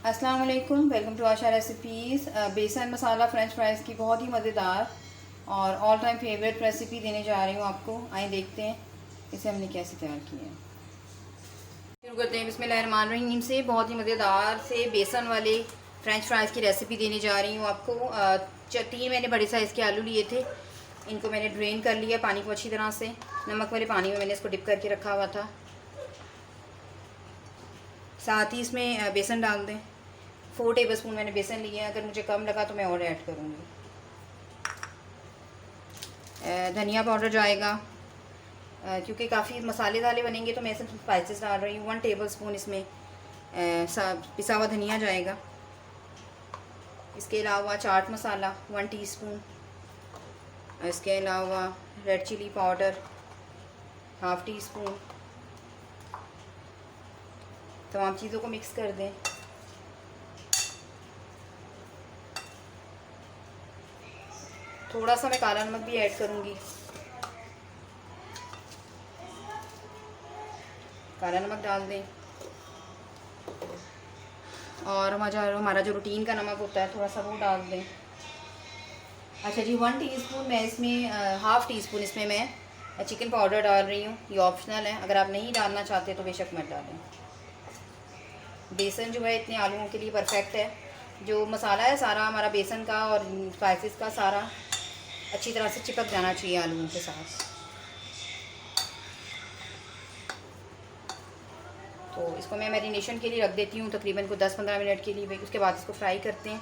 अस्सलाम वालेकुम, welcome to Asha recipes. बेसन मसाला फ़्रेंच फ्राइज़ की बहुत ही मज़ेदार और ऑल टाइम फेवरेट रेसिपी देने जा रही हूँ आपको। आइए देखते हैं इसे हमने कैसे तैयार किया है। शुरू करते हैं बिस्मिल्लाहिर्रहमानिर्रहीम से। बहुत ही मज़ेदार से बेसन वाले फ़्रेंच फ्राइज़ की रेसिपी देने जा रही हूँ आपको। 3 मैंने बड़े साइज़ के आलू लिए थे, इनको मैंने ड्रेन कर लिया पानी को अच्छी तरह से। नमक वाले पानी में मैंने इसको डिप करके रखा हुआ था। साथ ही इसमें बेसन डाल दें। 4 टेबलस्पून मैंने बेसन लिया है, अगर मुझे कम लगा तो मैं और ऐड करूँगी। धनिया पाउडर जाएगा, क्योंकि काफ़ी मसाले दाले बनेंगे तो मैं इसमें स्पाइसेस डाल रही हूँ। 1 टेबलस्पून इसमें पिसा हुआ धनिया जाएगा। इसके अलावा चाट मसाला 1 टीस्पून। इसके अलावा रेड चिली पाउडर 1/2 टीस्पून। तमाम चीज़ों को मिक्स कर दें। थोड़ा सा मैं काला नमक भी ऐड करूँगी। काला नमक डाल दें और हमारा जो रूटीन का नमक होता है थोड़ा सा वो डाल दें। अच्छा जी, 1 टीस्पून मैं इसमें 1/2 टीस्पून इसमें मैं चिकन पाउडर डाल रही हूँ। ये ऑप्शनल है, अगर आप नहीं डालना चाहते तो बेशक मत डालें। बेसन जो है इतने आलूओं के लिए परफेक्ट है। जो मसाला है सारा हमारा बेसन का और स्पाइसेस का सारा अच्छी तरह से चिपक जाना चाहिए आलूओं के साथ। तो इसको मैं मैरिनेशन के लिए रख देती हूँ तकरीबन को 10-15 मिनट के लिए। उसके बाद इसको फ्राई करते हैं,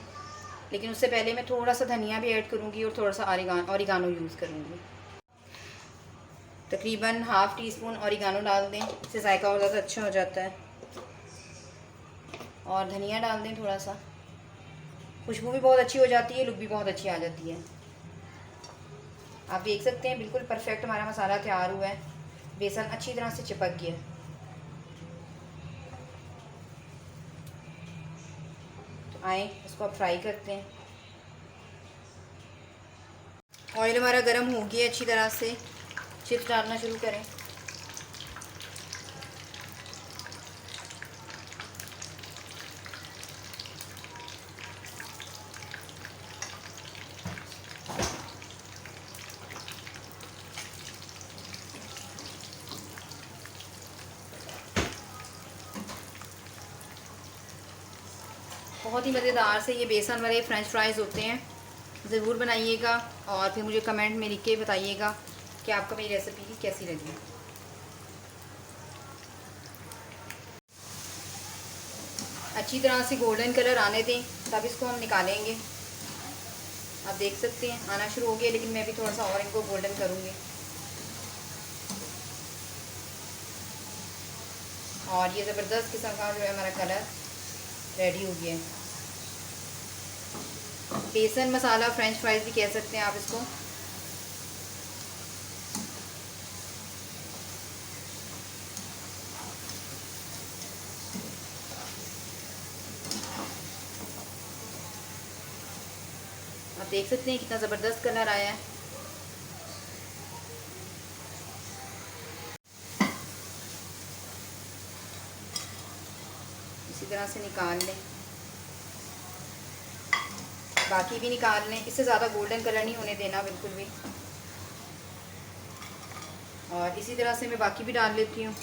लेकिन उससे पहले मैं थोड़ा सा धनिया भी ऐड करूँगी और थोड़ा सा ऑरिगानो यूज़ करूँगी। तकरीबन 1/2 टीस्पून ऑरिगानो डाल दें, इससे जायका और ज़्यादा अच्छा हो जाता है। और धनिया डाल दें थोड़ा सा, खुशबू भी बहुत अच्छी हो जाती है, लुक भी बहुत अच्छी आ जाती है। आप देख सकते हैं बिल्कुल परफेक्ट हमारा मसाला तैयार हुआ है। बेसन अच्छी तरह से चिपक गया। तो आए इसको अब फ्राई करते हैं। ऑयल हमारा गर्म हो गया अच्छी तरह से। चिप्स डालना शुरू करें। बहुत ही मज़ेदार से ये बेसन वाले फ़्रेंच फ्राइज़ होते हैं। ज़रूर बनाइएगा और फिर मुझे कमेंट में लिख के बताइएगा कि आपको मेरी रेसिपी कैसी लगी। अच्छी तरह से गोल्डन कलर आने दें, तब इसको हम निकालेंगे। आप देख सकते हैं आना शुरू हो गया, लेकिन मैं भी थोड़ा सा और इनको गोल्डन करूँगी। और ये ज़बरदस्त किस्म का जो है हमारा कलर रेडी हो गया है। बेसन मसाला फ़्रेंच फ्राइज़ भी कह सकते हैं आप इसको। आप देख सकते हैं कितना ज़बरदस्त कलर आया है। इसी तरह से निकाल लें, बाकी भी निकाल लें। इससे ज़्यादा गोल्डन कलर नहीं होने देना बिल्कुल भी। और इसी तरह से मैं बाकी भी डाल लेती हूँ।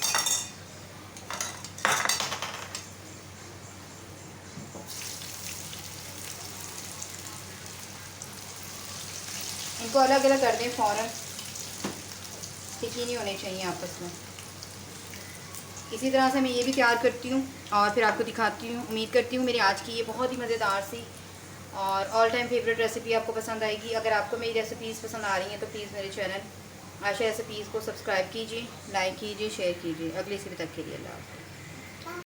इनको अलग अलग कर दें फ़ौरन, स्टिकी नहीं होने चाहिए आपस में। इसी तरह से मैं ये भी तैयार करती हूँ और फिर आपको दिखाती हूँ। उम्मीद करती हूँ मेरी आज की ये बहुत ही मज़ेदार सी और ऑल टाइम फेवरेट रेसिपी आपको पसंद आएगी। अगर आपको मेरी रेसिपीज़ पसंद आ रही हैं तो प्लीज़ मेरे चैनल आशा रेसिपीज़ को सब्सक्राइब कीजिए, लाइक कीजिए, शेयर कीजिए। अगली रेसिपी तक के लिए अल्लाह हाफ़िज़।